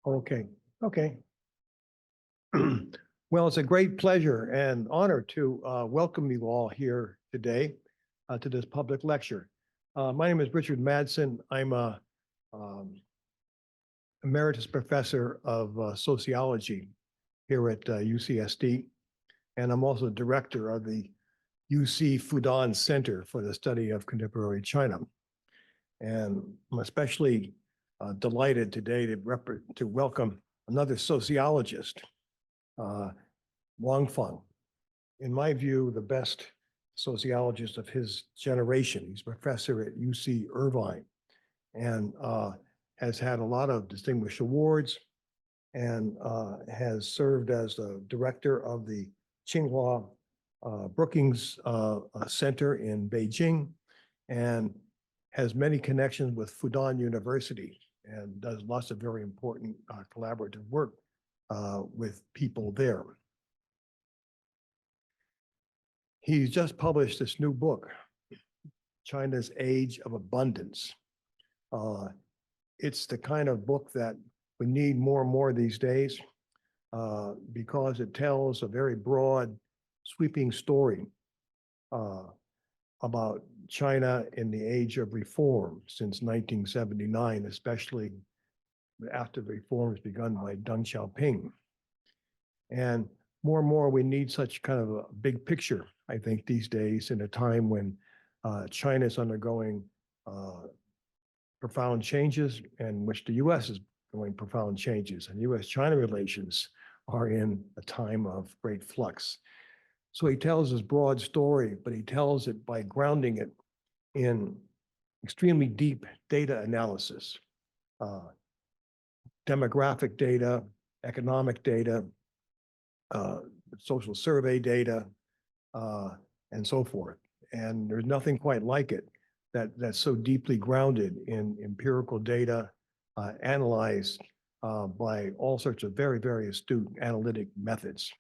Okay, okay. Well, it's a great pleasure and honor to welcome you all here today to this public lecture. My name is Richard Madsen. I'm a emeritus professor of sociology here at UCSD, and I'm also director of the UC Fudan Center for the Study of Contemporary China. And I'm especially delighted today to welcome another sociologist, Wang. In my view, the best sociologist of his generation. He's a professor at UC Irvine and has had a lot of distinguished awards and has served as the director of the Tsinghua Brookings Center in Beijing and has many connections with Fudan University and does lots of very important collaborative work with people there. He's just published this new book, China's Age of Abundance. It's the kind of book that we need more and more these days because it tells a very broad, sweeping story about China in the age of reform since 1979, especially after the reforms begun by Deng Xiaoping. And more, we need such kind of a big picture, I think, these days in a time when China is undergoing profound changes and which the US is going profound changes, and US-China relations are in a time of great flux. So he tells his broad story, but he tells it by grounding it in extremely deep data analysis, demographic data, economic data, social survey data, and so forth. And there's nothing quite like it that's so deeply grounded in empirical data, analyzed by all sorts of very, very astute analytic methods.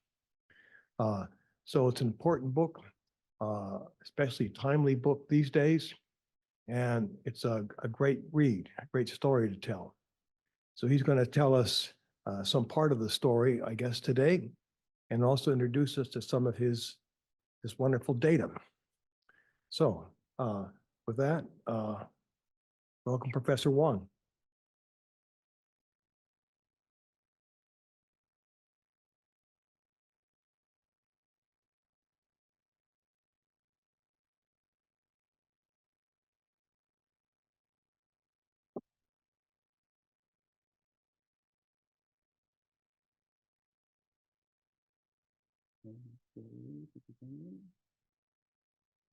So it's an important book, especially timely book these days. And it's a great read, a great story to tell. So he's going to tell us some part of the story, I guess, today, and also introduce us to some of his wonderful data. So with that, welcome, Professor Wang.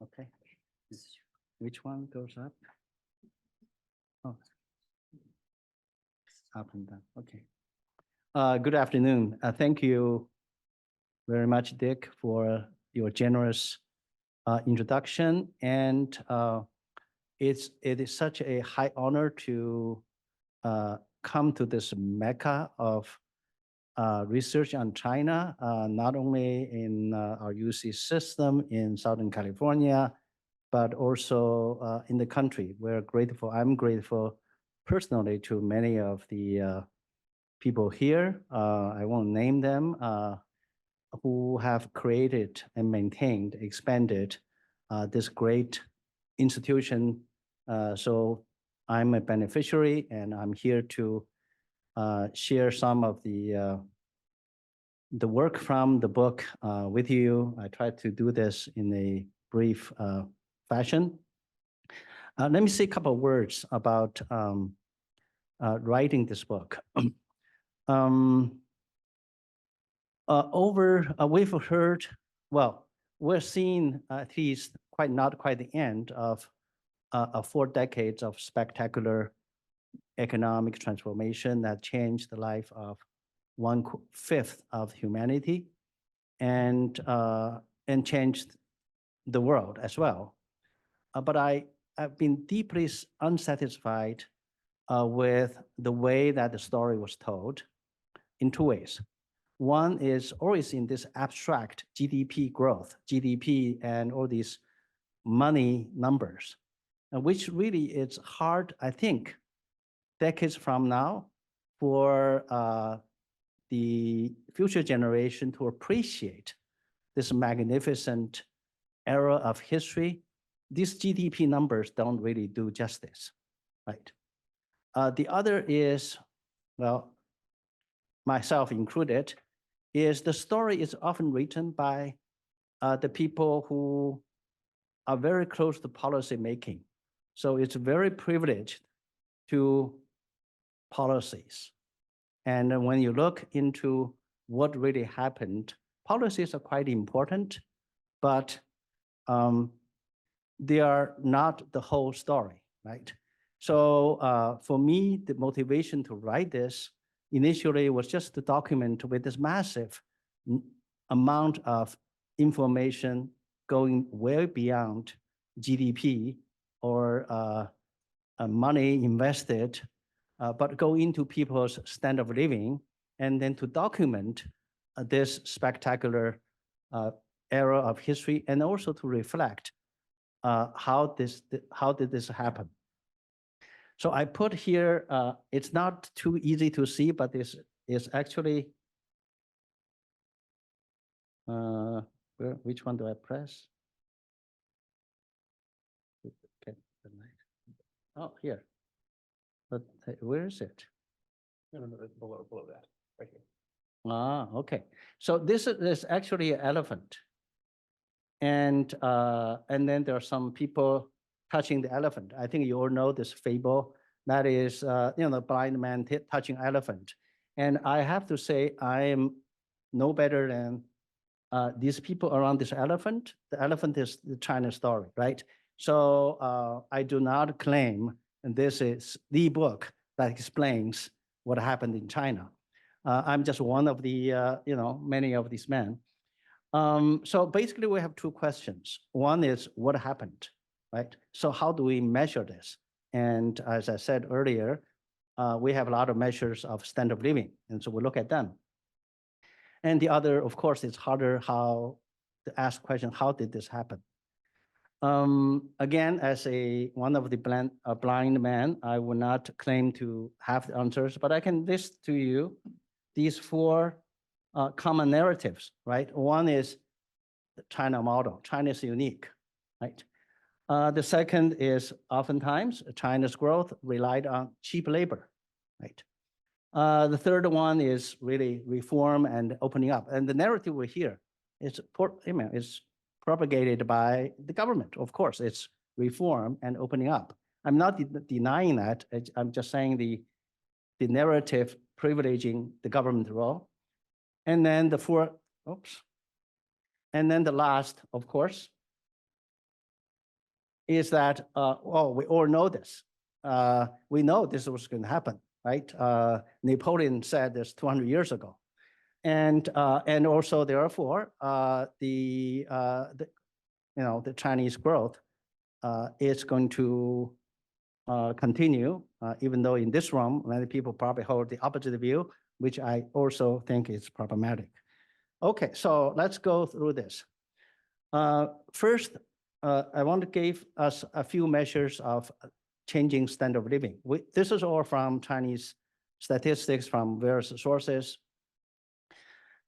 Okay, which one goes up? Oh, up and down. Okay. Good afternoon. Thank you very much, Dick, for your generous introduction. And it is such a high honor to come to this mecca of research on China, not only in our UC system in Southern California, but also in the country. We're grateful. I'm grateful personally to many of the people here. I won't name them, who have created and maintained, expanded this great institution. So I'm a beneficiary, and I'm here to share some of the work from the book with you. I tried to do this in a brief fashion. Let me say a couple of words about writing this book. We've heard, well, we're seeing at least not quite the end of 4 decades of spectacular economic transformation that changed the life of 1/5 of humanity and changed the world as well. But I've been deeply unsatisfied with the way that the story was told in 2 ways. One is always in this abstract GDP growth, GDP and all these money numbers, which really it's hard, I think, decades from now for the future generation to appreciate this magnificent era of history, these GDP numbers don't really do justice, right? The other is, well, myself included, is the story is often written by the people who are very close to policy making. So it's very privileged to policies. And when you look into what really happened, policies are quite important, but they are not the whole story, right? So for me, the motivation to write this initially was just to document with this massive amount of information going way beyond GDP or money invested, but go into people's standard of living, and then to document this spectacular era of history, and also to reflect how did this happen. So I put here, it's not too easy to see, but this is actually, which one do I press? Okay, oh, here. But where is it? No, it's below that, right here. Ah, okay. So this is actually an elephant. And then there are some people touching the elephant. I think you all know this fable. That is, the blind man touching elephant. And I have to say, I am no better than these people around this elephant. The elephant is the China story, right? So I do not claim this is the book that explains what happened in China. I'm just one of the, many of these men. So basically we have two questions. One is what happened, right? So how do we measure this? And as I said earlier, we have a lot of measures of standard of living. And so we look at them. And the other, of course, it's harder how to ask question, how did this happen? Again, as one of the blind men, I will not claim to have the answers, but I can list to you these four common narratives, right? One is the China model. China is unique, right? The second is oftentimes China's growth relied on cheap labor, right? The third one is really reform and opening up. And the narrative we hear is propagated by the government. Of course, it's reform and opening up. I'm not denying that. I'm just saying the narrative privileging the government role. And then and then the last, of course, is that, we all know this. We know this was going to happen, right? Napoleon said this 200 years ago. And also, therefore, the Chinese growth is going to continue, even though in this room, many people probably hold the opposite view, which I also think is problematic. Okay, so let's go through this. First, I want to give us a few measures of changing standard of living. This is all from Chinese statistics from various sources.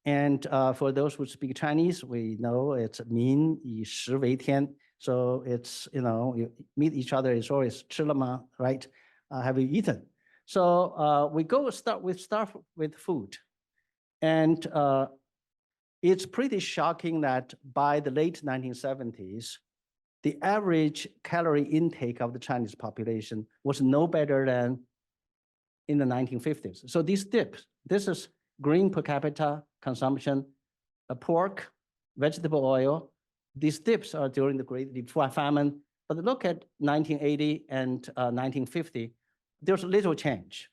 And for those who speak Chinese, we know it's 民以食为天. So it's, you meet each other, it's always 吃了吗, right? Have you eaten? So we start with food. And it's pretty shocking that by the late 1970s, the average calorie intake of the Chinese population was no better than in the 1950s. So these dips, this is green per capita consumption, pork, vegetable oil. These dips are during the Great Famine. But look at 1980 and 1950, there's little change,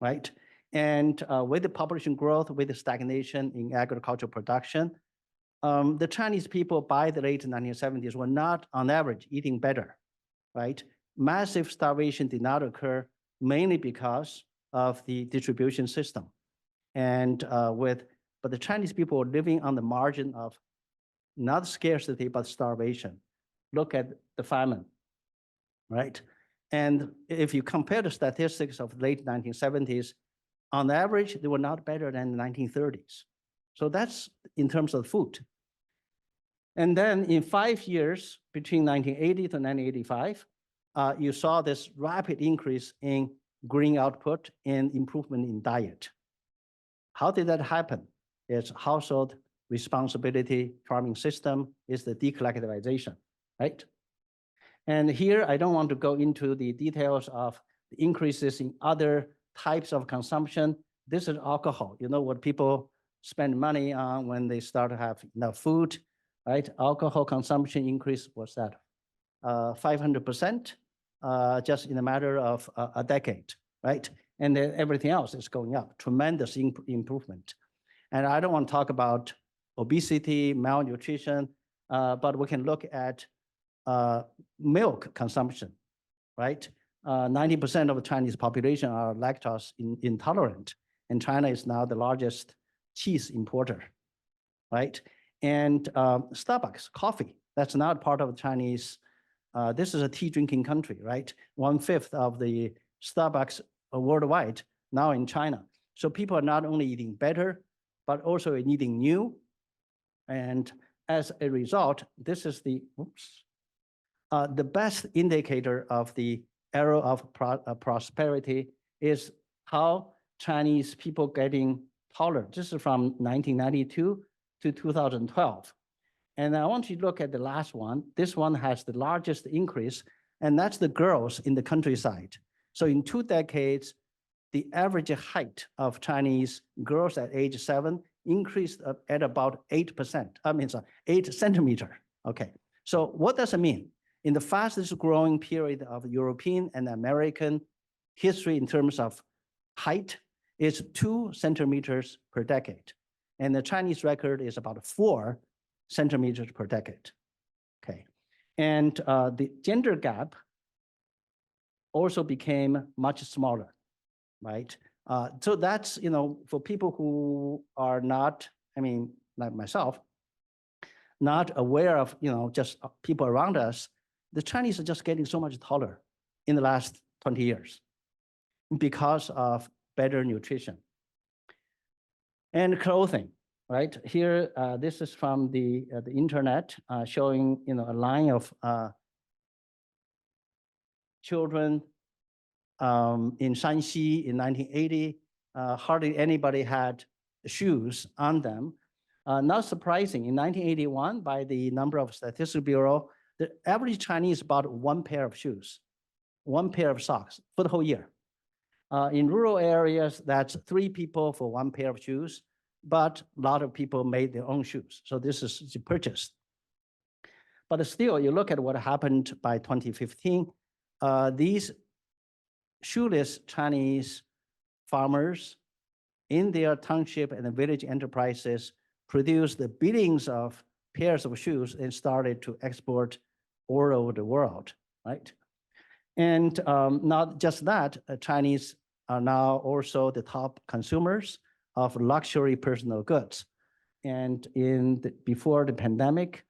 right? And with the population growth, with the stagnation in agricultural production, the Chinese people by the late 1970s were not, on average, eating better, right? Massive starvation did not occur, mainly because of the distribution system. And but the Chinese people were living on the margin of not scarcity, but starvation. Look at the famine, right? And if you compare the statistics of the late 1970s, on average, they were not better than the 1930s. So that's in terms of food. And then in 5 years, between 1980 to 1985, you saw this rapid increase in grain output and improvement in diet. How did that happen? It's household responsibility farming system, is the decollectivization, right? And here, I don't want to go into the details of the increases in other types of consumption. This is alcohol. You know what people spend money on when they start to have enough food, right? Alcohol consumption increase, what's that? 500%, just in a matter of a decade, right? And then everything else is going up, tremendous improvement. And I don't want to talk about obesity, malnutrition, but we can look at milk consumption, right? 90% of the Chinese population are lactose intolerant, and China is now the largest cheese importer, right? And Starbucks, coffee, that's not part of the Chinese, this is a tea drinking country, right? 1/5 of the Starbucks worldwide now in China. So people are not only eating better, but also eating new. And as a result, this is the, the best indicator of the era of prosperity is how Chinese people getting taller. This is from 1992 to 2012. And I want you to look at the last one. This one has the largest increase, and that's the girls in the countryside. So in 2 decades, the average height of Chinese girls at age 7 increased at about 8%. I mean, sorry, 8 centimeter. Okay. So what does it mean? In the fastest growing period of European and American history in terms of height is 2 centimeters per decade. And the Chinese record is about 4 centimeters per decade. Okay. And the gender gap also became much smaller, right? So that's, you know, for people who are not, I mean, like myself, not aware of, you know, just people around us, the Chinese are just getting so much taller in the last 20 years because of better nutrition. And clothing, right? Here, this is from the internet showing, you know, a line of children in Shanxi in 1980. Hardly anybody had shoes on them. Not surprising, in 1981, by the number of Statistical Bureau, the average Chinese bought 1 pair of shoes, 1 pair of socks for the whole year. In rural areas, that's 3 people for 1 pair of shoes, but a lot of people made their own shoes. So this is purchased. But still, you look at what happened by 2015, these shoeless Chinese farmers in their township and village enterprises produced the billions of pairs of shoes and started to export all over the world, right? And not just that, Chinese are now also the top consumers of luxury personal goods. And before the pandemic,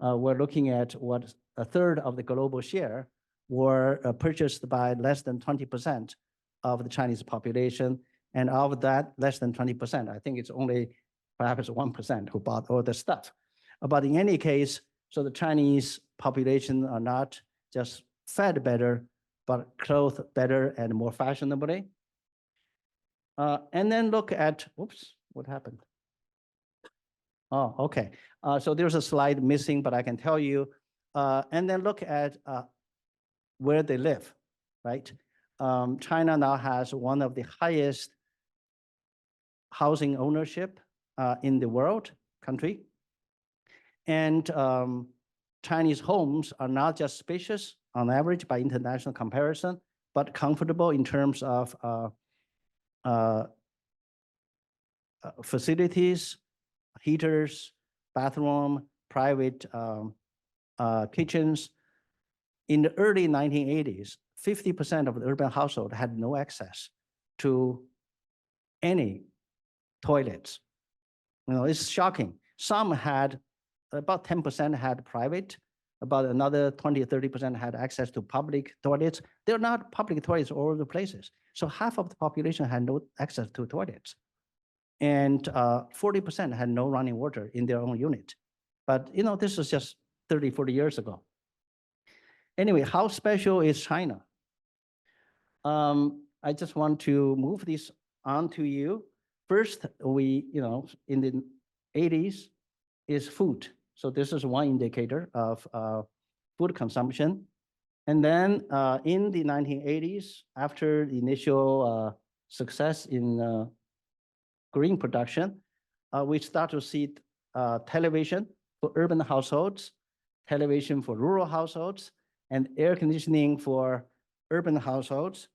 we're looking at what 1/3 of the global share were purchased by less than 20% of the Chinese population. And of that, less than 20%, I think it's only perhaps 1% who bought all the stuff. But in any case, so the Chinese population are not just fed better, but clothed better and more fashionably. And then look at, oops, what happened? Oh, okay. So there's a slide missing, but I can tell you. And then look at where they live, right? China now has one of the highest housing ownership in the world country. And Chinese homes are not just spacious on average by international comparison, but comfortable in terms of facilities, heaters, bathroom, private kitchens. In the early 1980s, 50% of the urban household had no access to any toilets. You know, it's shocking. Some had, about 10% had private about another 20 or 30% had access to public toilets. They're not public toilets all over the places. So half of the population had no access to toilets. And 40% had no running water in their own unit. But this is just 30, 40 years ago. Anyway, how special is China? I just want to move this on to you. First, we, in the 80s is food. So this is one indicator of food consumption. And then in the 1980s, after the initial success in green production, we start to see television for urban households, television for rural households, and air conditioning for urban households,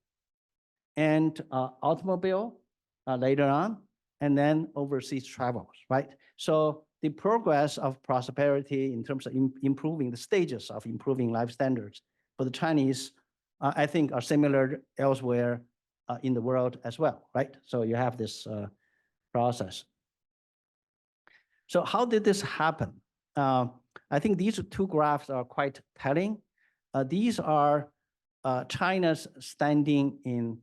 and automobile later on, and then overseas travels, right? So the progress of prosperity in terms of improving the stages of improving life standards for the Chinese, I think are similar elsewhere in the world as well, right? So you have this process. So how did this happen? I think these two graphs are quite telling. These are China's standing in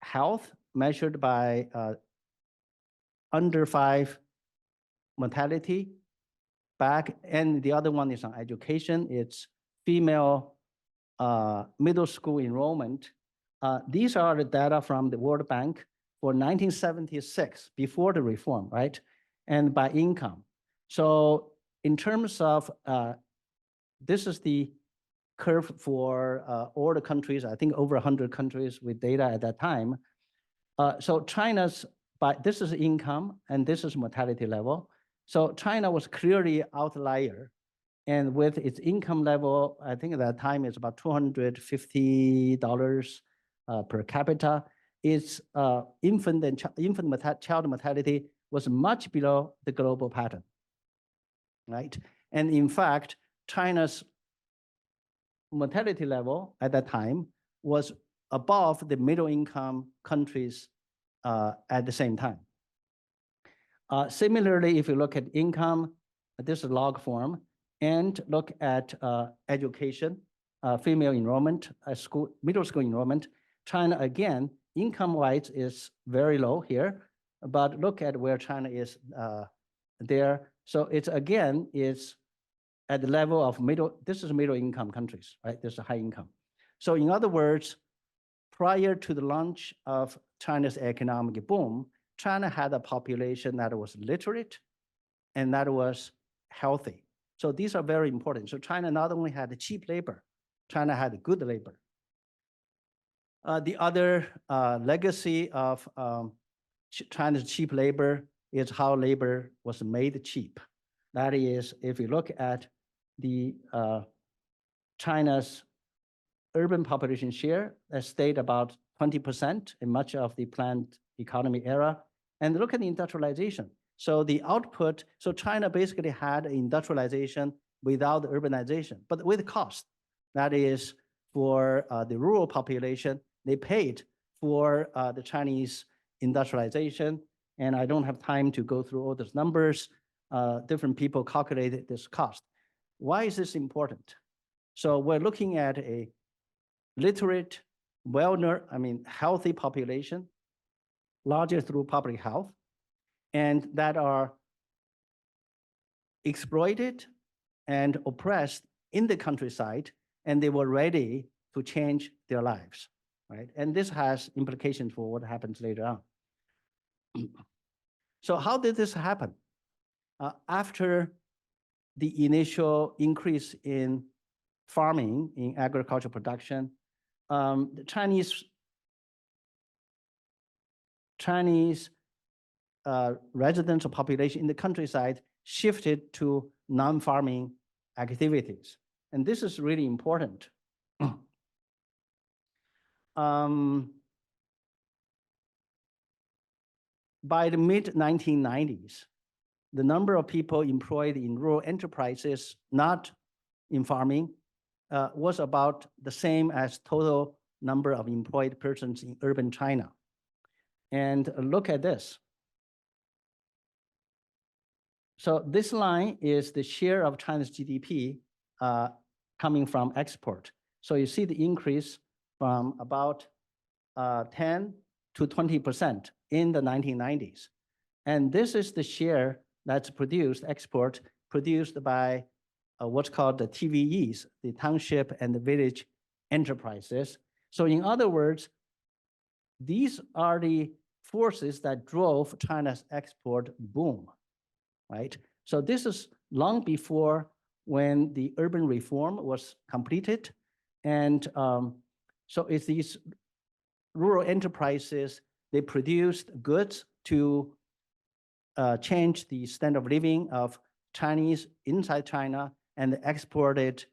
health measured by under 5 mortality back, and the other one is on education. It's female middle school enrollment. These are the data from the World Bank for 1976, before the reform, right? And by income. So in terms of, this is the curve for all the countries, I think over 100 countries with data at that time. So China's, this is income and this is mortality level. So China was clearly outlier, and with its income level, I think at that time it's about $250 per capita. Its infant child mortality was much below the global pattern, right? And in fact, China's mortality level at that time was above the middle income countries at the same time. Similarly, if you look at income, this is log form, and look at education, female enrollment, middle school enrollment, China again, income-wise is very low here, but look at where China is there. So it's again, is at the level of this is middle income countries, right? This is high income. So in other words, prior to the launch of China's economic boom, China had a population that was literate and that was healthy. So these are very important. So China not only had cheap labor, China had good labor. The other legacy of China's cheap labor is how labor was made cheap. That is, if you look at the China's urban population share, that stayed about 20% in much of the planned economy era. And look at the industrialization. So the output, so China basically had industrialization without urbanization, but with cost. That is, for the rural population, they paid for the Chinese industrialization. And I don't have time to go through all those numbers. Different people calculated this cost. Why is this important? So we're looking at a literate, healthy population, largely through public health, and that are exploited and oppressed in the countryside, and they were ready to change their lives, right? And this has implications for what happens later on. So how did this happen? After the initial increase in farming, in agricultural production, the Chinese residential population in the countryside shifted to non-farming activities. And this is really important. By the mid-1990s, the number of people employed in rural enterprises, not in farming, was about the same as total number of employed persons in urban China. And look at this. So this line is the share of China's GDP coming from export. So you see the increase from about 10 to 20% in the 1990s. And this is the share that's export produced by what's called the TVEs, the township and the village enterprises. So in other words, these are the forces that drove China's export boom, right? So this is long before when the urban reform was completed. And so it's these rural enterprises, they produced goods to change the standard of living of Chinese inside China and exported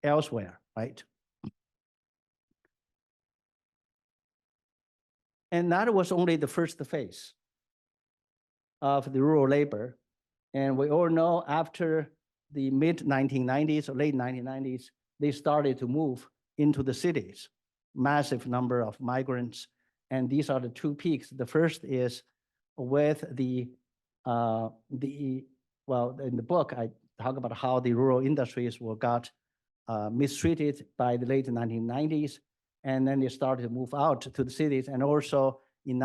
elsewhere, right? And that was only the first phase of the rural labor. And we all know after the mid 1990s or late 1990s, they started to move into the cities, massive number of migrants. And these are the two peaks. The first is with well, in the book, I talk about how the rural industries got mistreated by the late 1990s. And then they started to move out to the cities. And also in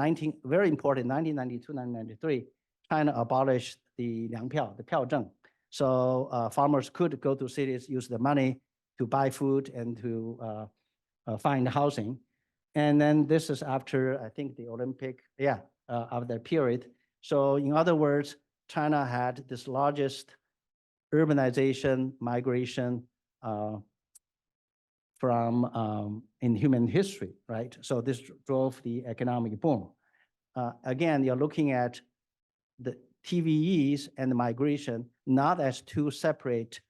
very important, 1992, 1993, China abolished the 粮票, the 票证. So farmers could go to cities, use the money to buy food and to find housing. And then this is after, I think, the Olympic, of that period. So in other words, China had this largest urbanization migration from in human history, right? So this drove the economic boom. Again, you're looking at the TVEs and the migration not as two separate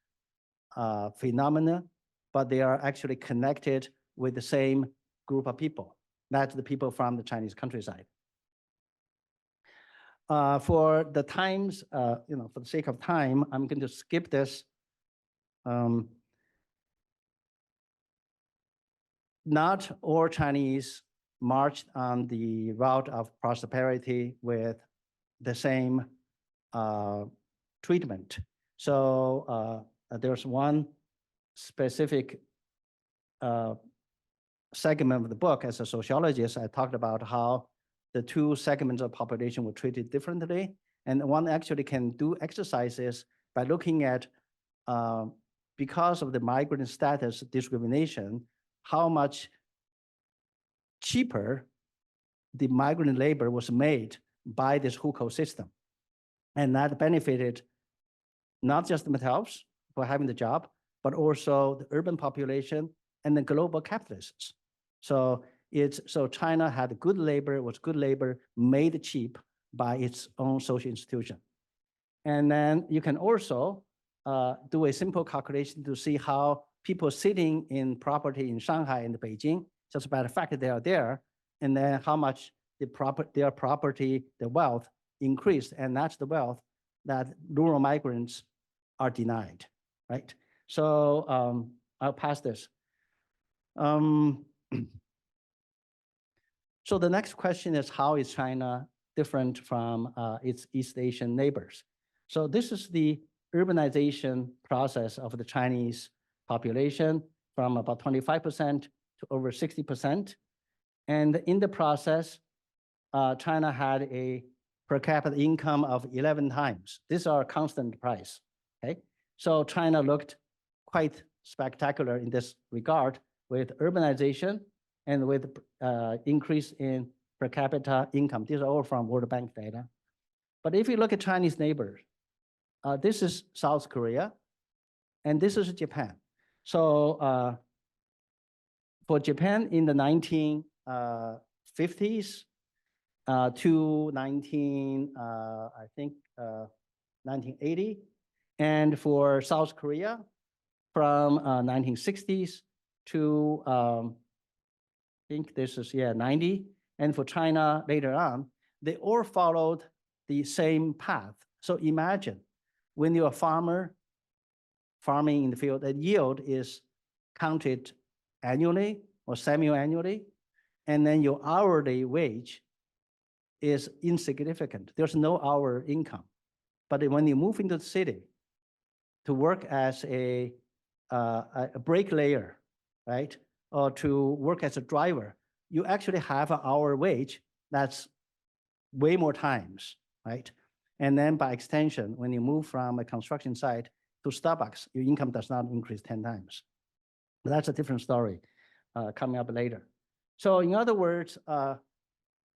phenomena, but they are actually connected with the same group of people. That's the people from the Chinese countryside. For the times, for the sake of time, I'm going to skip this. Not all Chinese marched on the route of prosperity with the same treatment. So there's one specific segment of the book. As a sociologist, I talked about how the two segments of population were treated differently. And one actually can do exercises by looking at, because of the migrant status discrimination, how much cheaper the migrant labor was made by this hukou system. And that benefited not just themselves for having the job, but also the urban population and the global capitalists. So China had good labor, was good labor made cheap by its own social institution. And then you can also do a simple calculation to see how people sitting in property in Shanghai and Beijing, just by the fact that they are there, and then how much their property, the wealth increased, and that's the wealth that rural migrants are denied, right? So I'll pass this. So the next question is, how is China different from its East Asian neighbors? So this is the urbanization process of the Chinese population from about 25% to over 60%. And in the process, China had a per capita income of 11 times. These are constant price, okay? So China looked quite spectacular in this regard with urbanization and with increase in per capita income. These are all from World Bank data. But if you look at Chinese neighbors, this is South Korea, and this is Japan. So for Japan in the 1950s to 1980, and for South Korea from 1960s to I think this is 90, and for China later on, they all followed the same path. So imagine when you're a farmer farming in the field, the yield is counted annually or semi-annually, and then your hourly wage is insignificant. There's no hour income. But when you move into the city to work as a a bricklayer, right? Or to work as a driver, you actually have an hour wage that's way more times, right? And then by extension, when you move from a construction site to Starbucks, your income does not increase 10 times. But that's a different story coming up later. So in other words,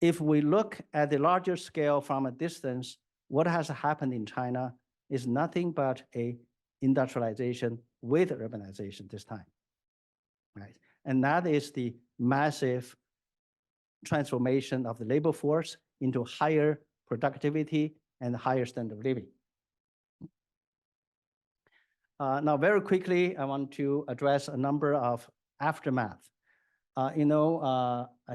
if we look at the larger scale from a distance, what has happened in China is nothing but a industrialization with urbanization this time, right? And that is the massive transformation of the labor force into higher productivity and higher standard of living. Now, very quickly, I want to address a number of aftermath. I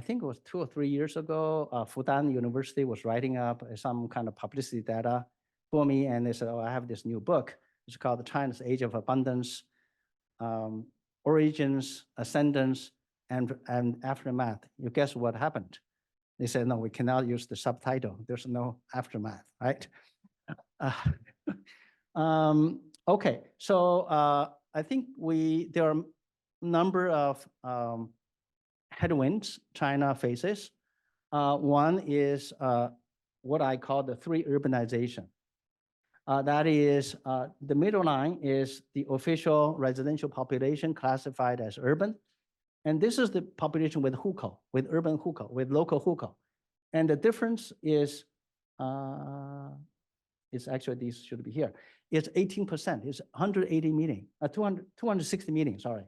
think it was 2 or 3 years ago, Fudan University was writing up some kind of publicity data for me, and they said, oh, I have this new book. It's called China's Age of Abundance, Origins, Ascendance, and Aftermath. You guess what happened? They said, no, we cannot use the subtitle. There's no aftermath, right? Okay, so I think there are a number of headwinds China faces. One is what I call the three urbanization. That is, the middle line is the official residential population classified as urban. And this is the population with hukou, with urban hukou, with local hukou. And the difference is, it's actually, these should be here. It's 18%, it's 180 million, 260 million, sorry.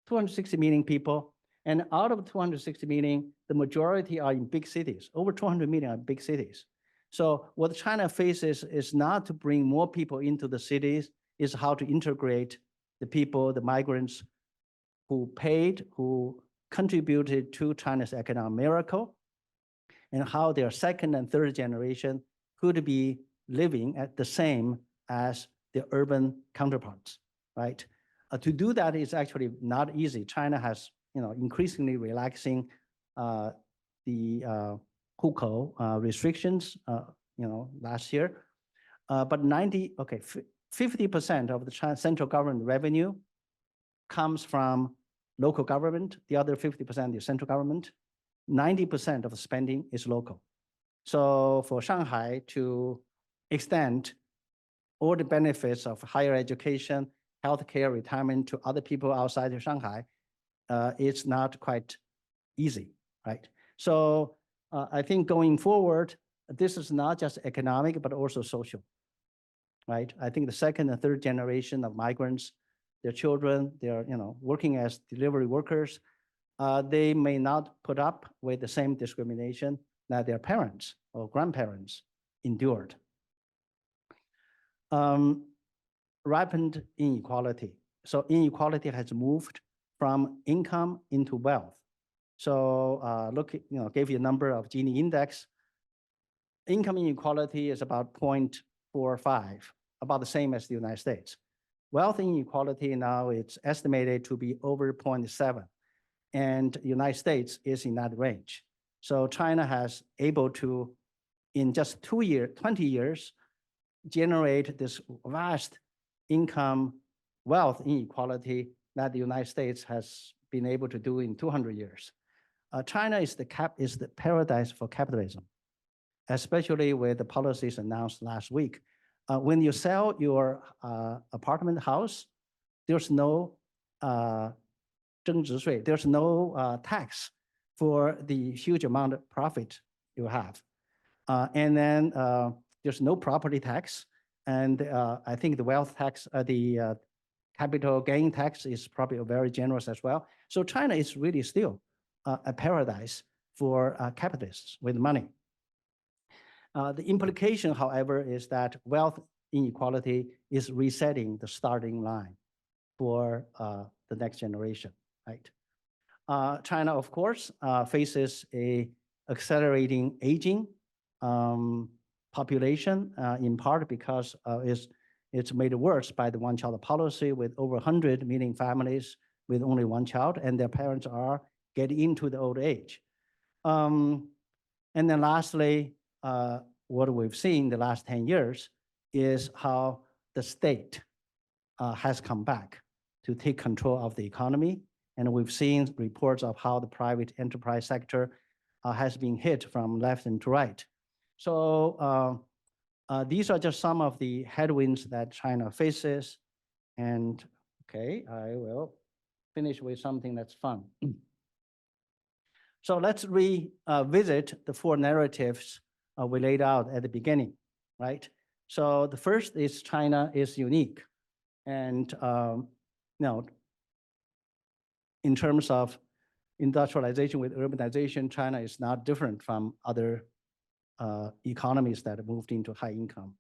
260 million people. And out of 260 million, the majority are in big cities. Over 200 million are big cities. So what China faces is not to bring more people into the cities, is how to integrate the people, the migrants who paid, who contributed to China's economic miracle, and how their second and third generation could be living at the same as the urban counterparts, right? To do that is actually not easy. China has, increasingly relaxing the hukou restrictions, last year. But 50% of the central government revenue comes from local government. The other 50% is central government. 90% of the spending is local. So for Shanghai to extend all the benefits of higher education, healthcare, retirement to other people outside of Shanghai, it's not quite easy, right? So I think going forward, this is not just economic, but also social, right? I think the second and third generation of migrants, their children, they're working as delivery workers, they may not put up with the same discrimination that their parents or grandparents endured. Ripened inequality. So inequality has moved from income into wealth. So gave you a number of Gini index. Income inequality is about 0.45, about the same as the United States. Wealth inequality now it's estimated to be over 0.7, and the United States is in that range. So China has able to, in just 20 years, generate this vast income wealth inequality that the United States has been able to do in 200 years. China is the paradise for capitalism, especially with the policies announced last week. When you sell your apartment house, there's no 增值税, there's no tax for the huge amount of profit you have. And then there's no property tax. And I think the wealth tax, the capital gain tax is probably very generous as well. So China is really still a paradise for capitalists with money. The implication, however, is that wealth inequality is resetting the starting line for the next generation, right? China, of course, faces a accelerating aging population, in part because it's made worse by the one-child policy with over 100 million families with only one child, and their parents are getting into the old age. And then lastly, what we've seen the last 10 years is how the state has come back to take control of the economy. And we've seen reports of how the private enterprise sector has been hit from left and to right. So these are just some of the headwinds that China faces. And okay, I will finish with something that's fun. So let's revisit the four narratives we laid out at the beginning, right? So the first is China is unique. And in terms of industrialization with urbanization, China is not different from other economies that moved into high income.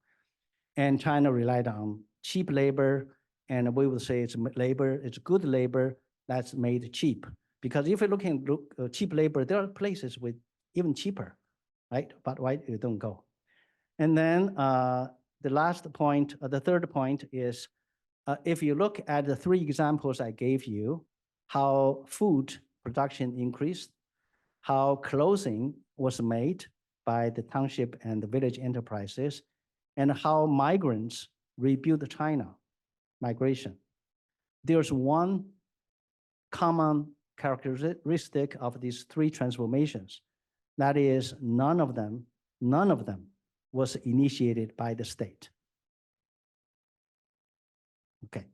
And China relied on cheap labor, and we would say it's labor, it's good labor that's made cheap. Because if you're looking at cheap labor, there are places with even cheaper, right? But why you don't go? And then the last point, the third point is, if you look at the three examples I gave you, how food production increased, how clothing was made by the township and the village enterprises, and how migrants rebuilt China, migration. There's one common characteristic of these three transformations. That is, none of them was initiated by the state. Okay.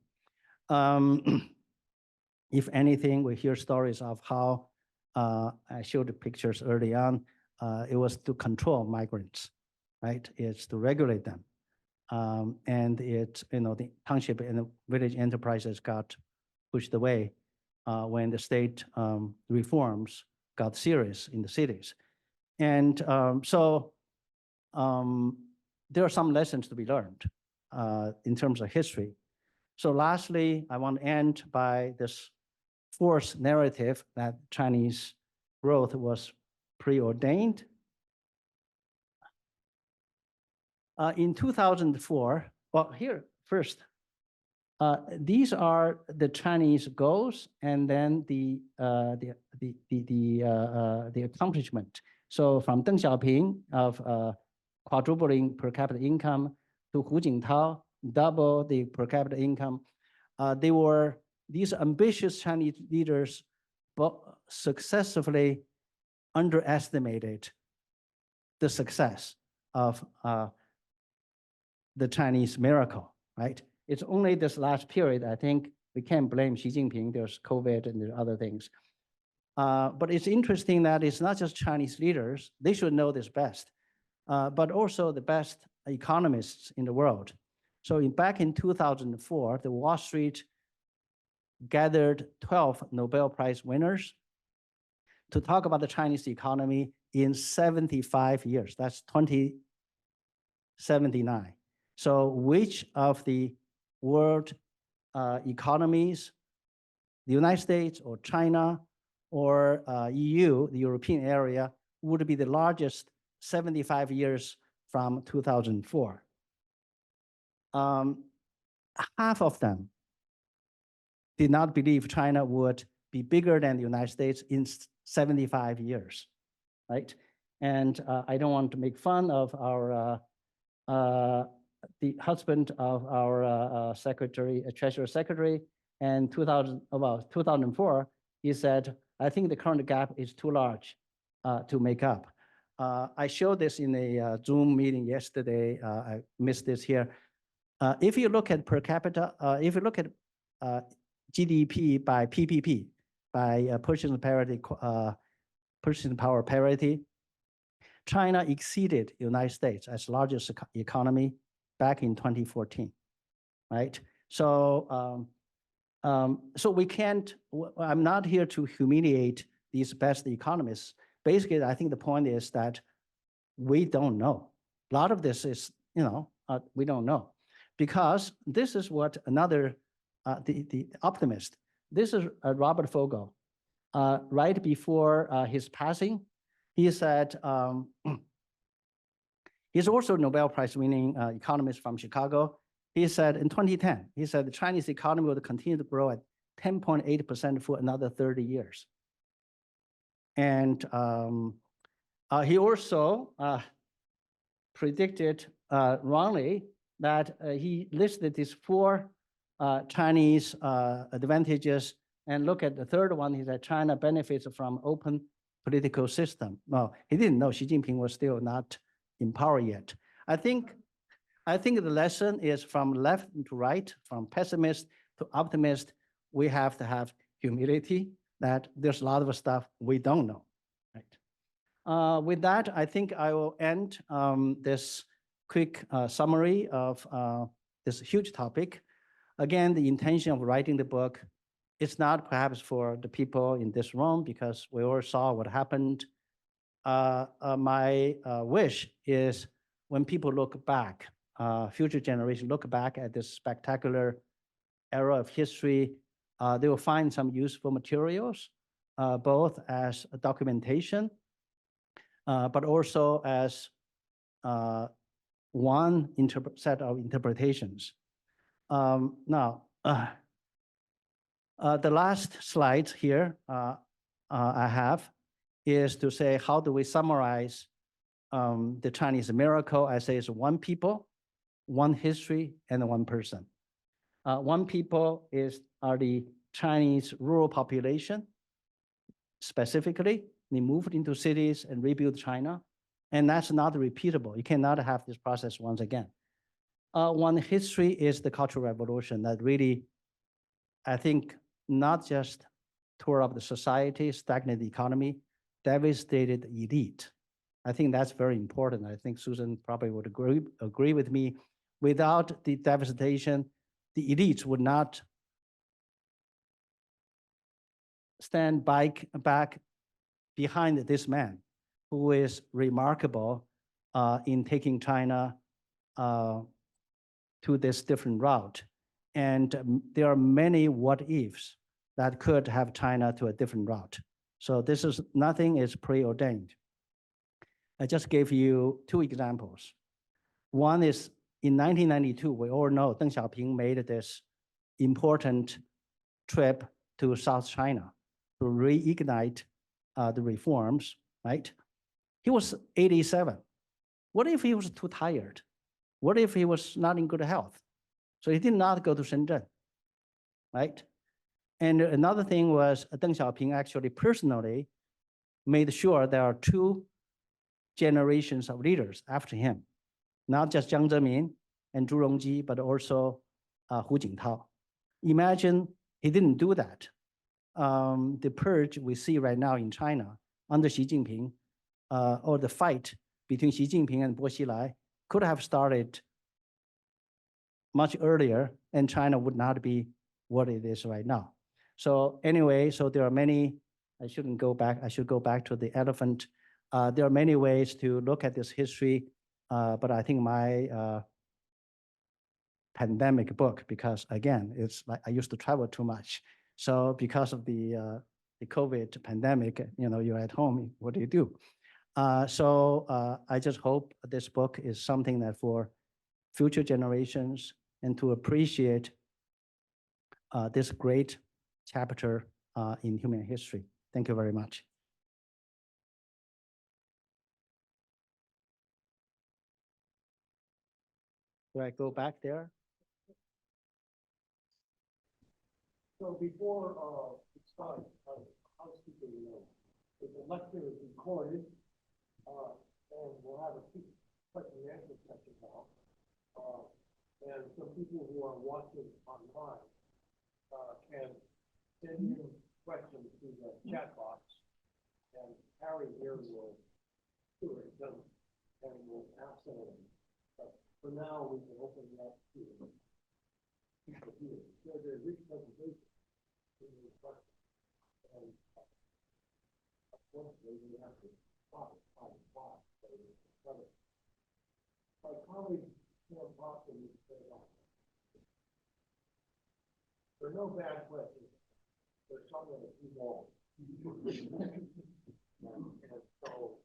If anything, we hear stories of how, I showed the pictures early on, it was to control migrants, right? It's to regulate them. And it's, the township and the village enterprises got pushed away when the state reforms got serious in the cities. And so there are some lessons to be learned in terms of history. So lastly, I want to end by this fourth narrative that Chinese growth was preordained. In 2004, well, here first, these are the Chinese goals and then the accomplishment. So from Deng Xiaoping of quadrupling per capita income to Hu Jintao, double the per capita income. These ambitious Chinese leaders successfully underestimated the success of the Chinese miracle, right? It's only this last period, I think we can't blame Xi Jinping, there's COVID and there are other things. But it's interesting that it's not just Chinese leaders, they should know this best, but also the best economists in the world. So back in 2004, the Wall Street gathered 12 Nobel Prize winners to talk about the Chinese economy in 75 years. That's 2079. So which of the world economies, the United States or China or EU, the European area, would be the largest 75 years from 2004? Half of them did not believe China would be bigger than the United States in 75 years, right? And I don't want to make fun of our, the husband of our Treasury Secretary, and 2004, he said, I think the current gap is too large to make up. I showed this in a Zoom meeting yesterday. I missed this here. If you look at per capita, if you look at GDP by PPP, by purchasing power parity, China exceeded the United States as largest economy back in 2014, right? So, so we can't, I'm not here to humiliate these best economists. Basically, I think the point is that we don't know. A lot of this is, we don't know. Because this is what another, the optimist, this is Robert Fogel. Right before his passing, he said, he's also a Nobel Prize winning economist from Chicago. He said in 2010, he said the Chinese economy will continue to grow at 10.8% for another 30 years. And he also predicted wrongly that he listed these four Chinese advantages, and look at the third one is that China benefits from open political system. No, he didn't know Xi Jinping was still not in power yet. I think the lesson is from left to right, from pessimist to optimist. We have to have humility that there's a lot of stuff we don't know, right? With that, I think I will end this quick summary of this huge topic. Again, the intention of writing the book is not perhaps for the people in this room because we all saw what happened. My wish is when people look back, future generations look back at this spectacular era of history, they will find some useful materials, both as a documentation, but also as one set of interpretations. Now, the last slide here I have is to say, how do we summarize the Chinese miracle? I say it's one people, one history, and one person. One people are the Chinese rural population. Specifically, they moved into cities and rebuilt China, and that's not repeatable. You cannot have this process once again. One history is the Cultural Revolution that really, I think, not just tore up the society, stagnated the economy, devastated the elite. I think that's very important. I think Susan probably would agree with me. Without the devastation, the elites would not stand back behind this man who is remarkable in taking China to this different route. And there are many what ifs that could have China to a different route. So this is nothing is preordained. I just gave you two examples. One is in 1992, we all know Deng Xiaoping made this important trip to South China to reignite the reforms, right? He was 87. What if he was too tired? What if he was not in good health? So he did not go to Shenzhen, right? And another thing was Deng Xiaoping actually personally made sure there are two generations of leaders after him, not just Jiang Zemin and Zhu Rongji, but also Hu Jintao. Imagine he didn't do that. The purge we see right now in China under Xi Jinping, or the fight between Xi Jinping and Bo Xilai could have started much earlier, and China would not be what it is right now. So anyway, so there are many, I shouldn't go back, I should go back to the elephant. There are many ways to look at this history, but I think my pandemic book, because again, it's like I used to travel too much. So because of the COVID pandemic, you know, you're at home, what do you do? So I just hope this book is something that for future generations and to appreciate this great chapter in human history. Thank you very much. Do I go back there? So before we start, housekeeping note, the lecture is recorded, and we'll have a question and answer session now. And some people who are watching online can send in questions to the chat box, and Harry here will do it, and we'll answer them. But for now, we can open it up to people here. There's a rich presentation in the question, and unfortunately, we have to stop it by the clock. My colleague can't possibly say that. There are no bad questions. There's some that are too long. And so,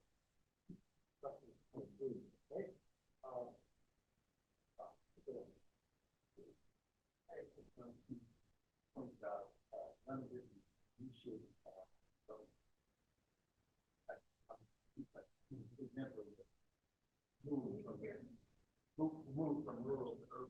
okay? Move from rural to urban.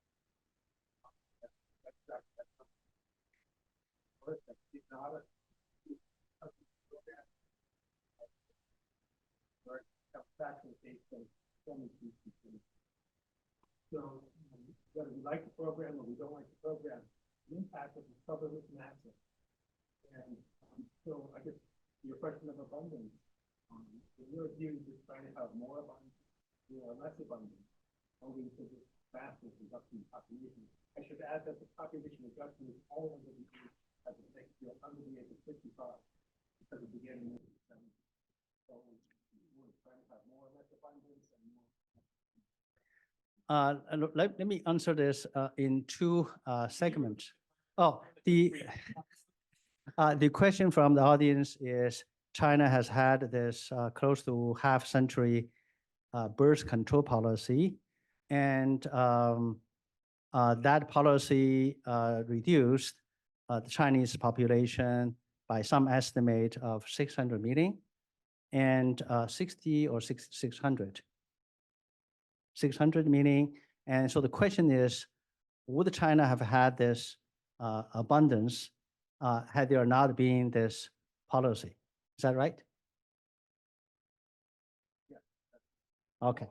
So whether we like the program or we don't like the program, the impact of the covered is massive. And so I guess your question of abundance, in your view, is trying to have more abundance or less abundance, owing to this massive reduction in population. I should add that the population reduction is all under the age of the next year, under the age of 55, because it began in the 70s. So we're trying to have more or less abundance and more. Let me answer this in two segments. Oh, the question from the audience is China has had this close to half-century birth control policy, and that policy reduced the Chinese population by some estimate of 600 million and 60 or 600. 600 million. And so the question is, would China have had this abundance had there not been this policy? Is that right? Yeah. Okay.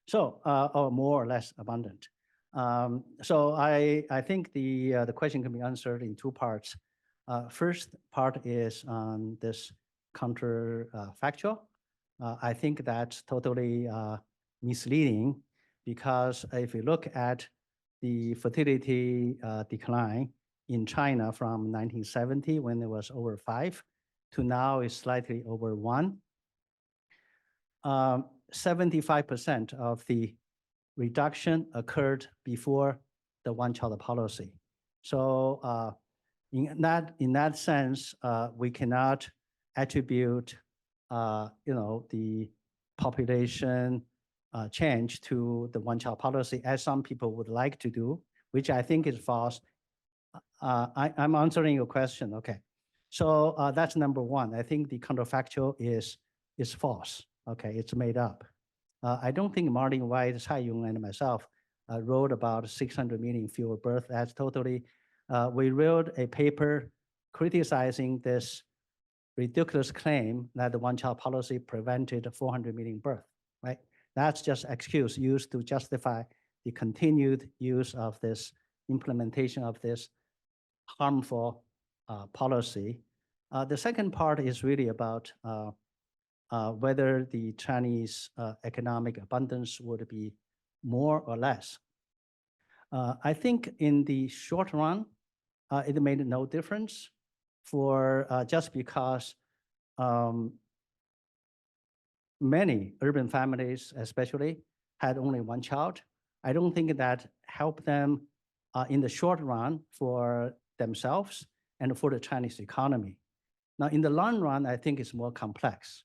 So, or more or less abundant. So I think the question can be answered in two parts. First part is on this counterfactual. I think that's totally misleading, because if you look at the fertility decline in China from 1970, when it was over 5, to now is slightly over 1. 75% of the reduction occurred before the one-child policy. So in that sense, we cannot attribute the population change to the one-child policy, as some people would like to do, which I think is false. I'm answering your question. Okay, so that's number one. I think the counterfactual is false. Okay, it's made up. I don't think Martin White, Cai Yong, and myself wrote about 600 million fewer births. That's totally. We wrote a paper criticizing this ridiculous claim that the one-child policy prevented 400 million births, right? That's just excuse used to justify the continued use of this implementation of this harmful policy. The second part is really about whether the Chinese economic abundance would be more or less. I think in the short run, it made no difference for just because many urban families, especially, had only one child. I don't think that helped them in the short run for themselves and for the Chinese economy. Now, in the long run, I think it's more complex.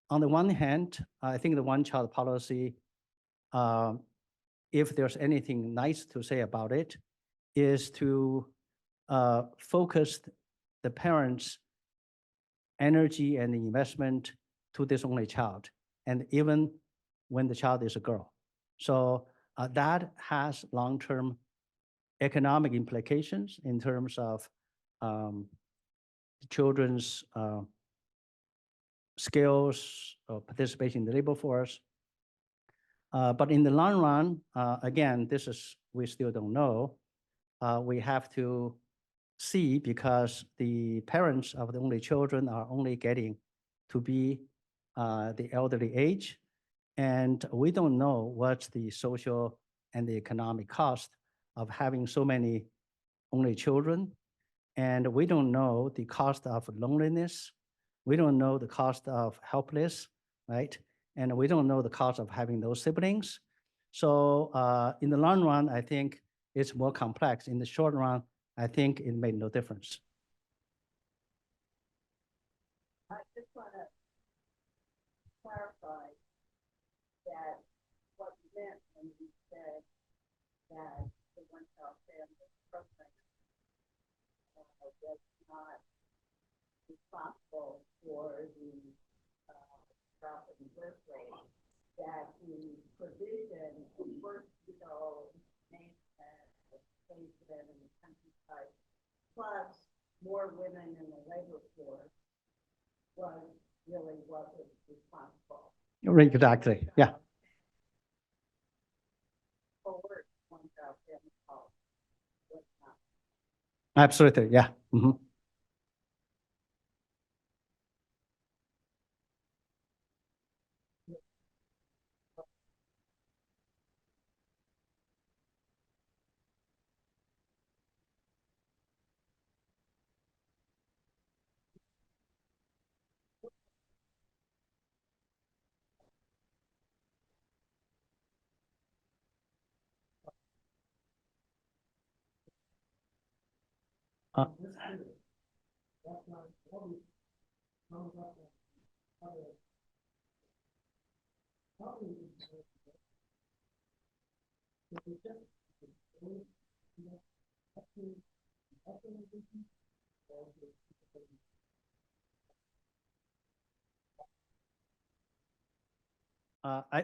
On the one hand, I think the one-child policy, if there's anything nice to say about it, is to focus the parents' energy and investment to this only child, and even when the child is a girl. So that has long-term economic implications in terms of children's skills or participation in the labor force. But in the long run, again, this is, we still don't know. We have to see, because the parents of the only children are only getting to be the elderly age. And we don't know what's the social and the economic cost of having so many only children. And we don't know the cost of loneliness. We don't know the cost of helpless, right? And we don't know the cost of having those siblings. So in the long run, I think it's more complex. In the short run, I think it made no difference. I just want to clarify that what you meant when you said that the one-child family program was not responsible for the drop in birth rate, that the provision of birth control maintenance pay for that in the countryside, plus more women in the labor force was really what was responsible. Exactly, yeah. Forward, 1,000 calls. Was not. Absolutely, yeah. Mhm. Uh,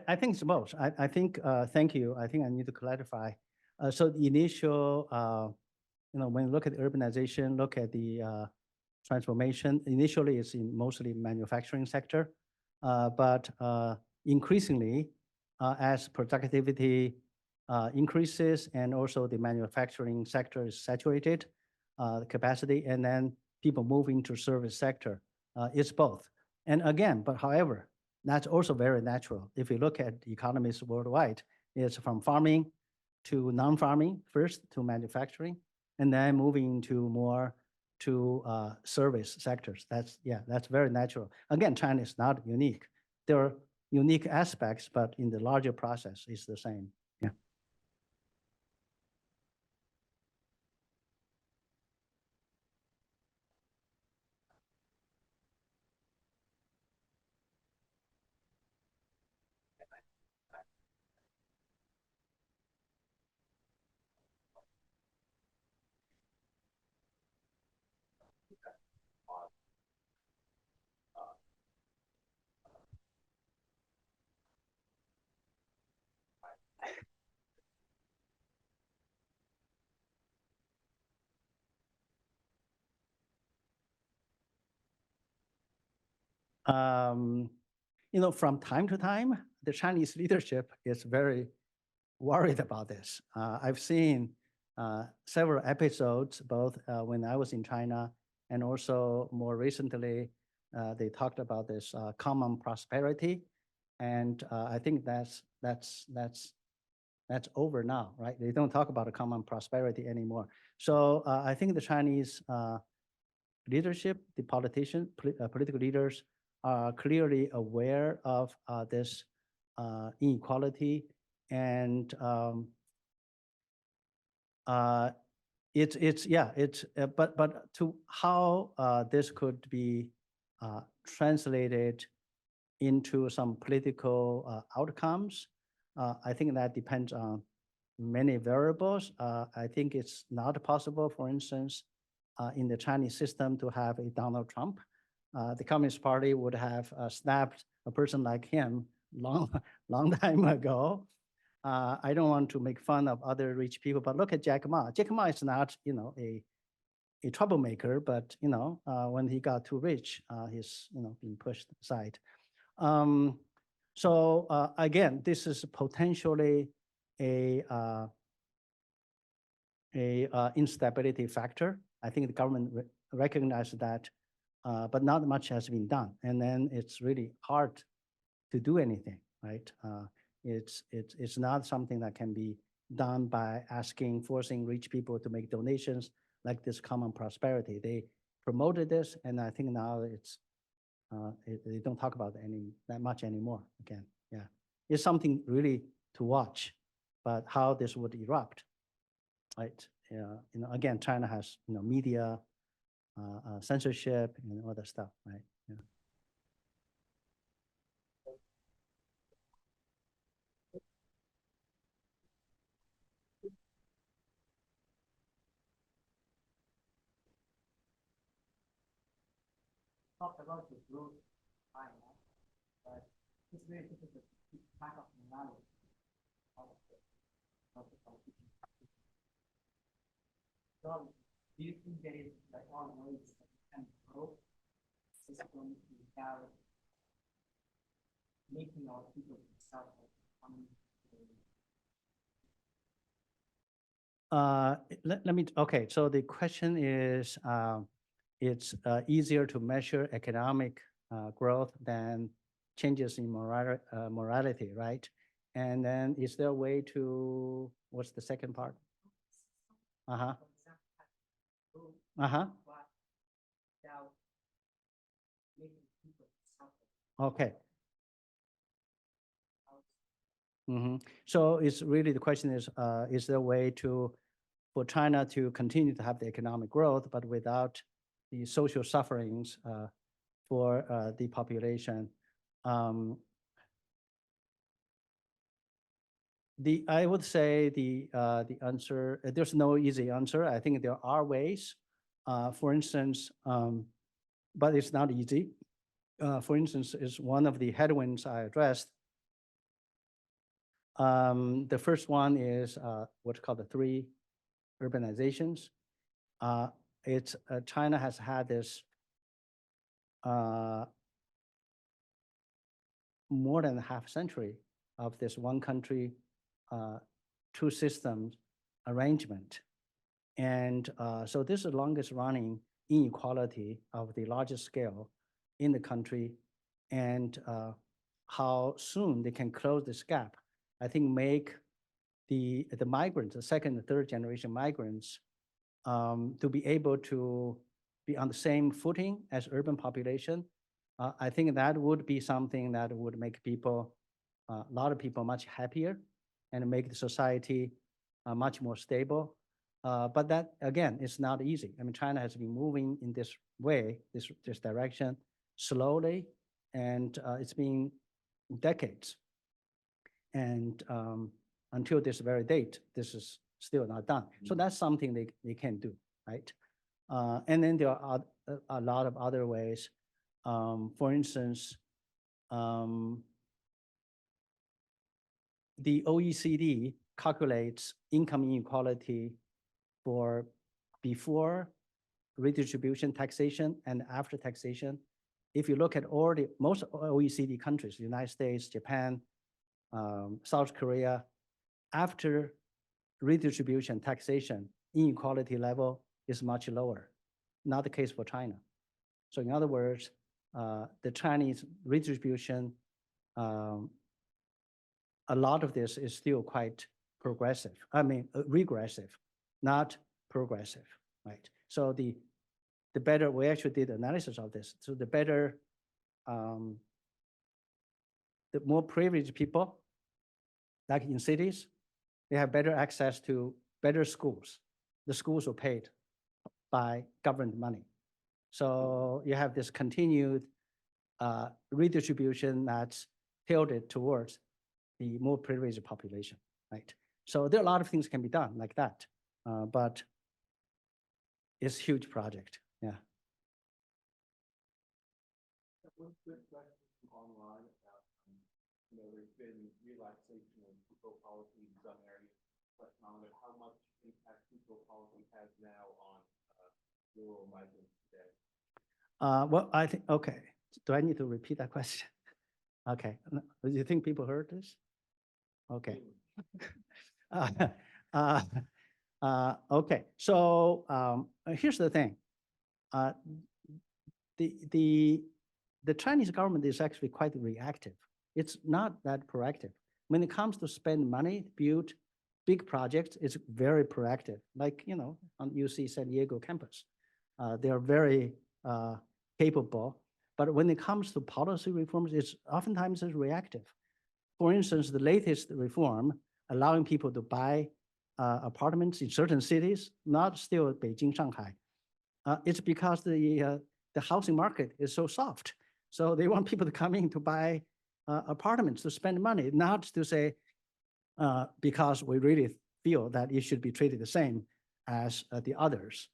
I think it's both. I think, thank you. I think I need to clarify. So the initial, when you look at urbanization, look at the transformation, initially it's in mostly manufacturing sector. But increasingly, as productivity increases and also the manufacturing sector is saturated, the capacity, and then people move into service sector. It's both. And again, but however, that's also very natural. If you look at economies worldwide, it's from farming to non-farming first to manufacturing, and then moving to more to service sectors. That's very natural. Again, China is not unique. There are unique aspects, but in the larger process, it's the same. Yeah. Um, from time to time, the Chinese leadership is very worried about this. I've seen several episodes, both when I was in China and also more recently, they talked about this common prosperity, and I think that's over now, right? They don't talk about a common prosperity anymore. So I think the Chinese leadership, the political leaders are clearly aware of this inequality, and but to how this could be translated into some political outcomes, I think that depends on many variables. I think it's not possible, for instance, in the Chinese system to have a Donald Trump. The Communist Party would have snapped a person like him long time ago. I don't want to make fun of other rich people, but look at Jack Ma. Jack Ma is not, a troublemaker, but when he got too rich, he's being pushed aside. So again, this is potentially a instability factor. I think the government recognized that, but not much has been done. And then it's really hard to do anything, right? It's not something that can be done by forcing rich people to make donations like this common prosperity. They promoted this, and I think now they don't talk about it that much anymore. Again, yeah, it's something really to watch, but how this would erupt, right? Again, China has media, censorship, and other stuff, right? Yeah. Talked about the growth China, but it's very difficult to keep track of the knowledge of the politicians. Do you think there is like on ways and grow system without making our people self Let me, okay, so the question is, it's easier to measure economic growth than changes in morality, right? And then is there a way to, what's the second part? Uh-huh, uh-huh, without making people suffer? okay. So it's really, the question is there a way for China to continue to have the economic growth, but without the social sufferings for the population? I would say the answer, there's no easy answer. I think there are ways. For instance, but it's not easy. For instance, is one of the headwinds I addressed. The first one is what's called the three urbanizations. China has had this more than a half century of this one country, two systems arrangement. And so this is the longest running inequality of the largest scale in the country. And how soon they can close this gap, I think make the migrants, the second and third generation migrants, to be able to be on the same footing as urban population. I think that would be something that would make people, a lot of people much happier and make the society much more stable. But that, again, is not easy. I mean, China has been moving in this way, this direction, slowly, and it's been decades. And until this very date, this is still not done. So that's something they can do, right? And then there are a lot of other ways. For instance, the OECD calculates income inequality for before redistribution taxation and after taxation. If you look at most OECD countries, United States, Japan, South Korea, after redistribution taxation, inequality level is much lower. Not the case for China. So in other words, the Chinese redistribution, a lot of this is still quite progressive. I mean, regressive, not progressive, right? So the better, we actually did analysis of this. So the better, the more privileged people, like in cities, they have better access to better schools. The schools are paid by government money. So you have this continued redistribution that's tilted towards the more privileged population, right? So there are a lot of things can be done like that, but it's a huge project, yeah. One good question from online about, there's been relaxation of fiscal policy in some areas, but how much impact fiscal policy has now on rural migrants today? Well, I think, okay. Do I need to repeat that question? Okay. Do you think people heard this? Okay. Okay. So here's the thing. The Chinese government is actually quite reactive. It's not that proactive. When it comes to spend money, build big projects, it's very proactive. Like, on UC San Diego campus, they are very capable. But when it comes to policy reforms, it's oftentimes reactive. For instance, the latest reform allowing people to buy apartments in certain cities, not still Beijing, Shanghai. It's because the housing market is so soft. So they want people to come in to buy apartments, to spend money, not to say, because we really feel that it should be treated the same as the others.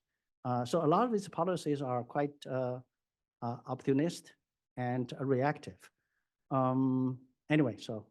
So a lot of these policies are quite opportunist and reactive. Anyway, so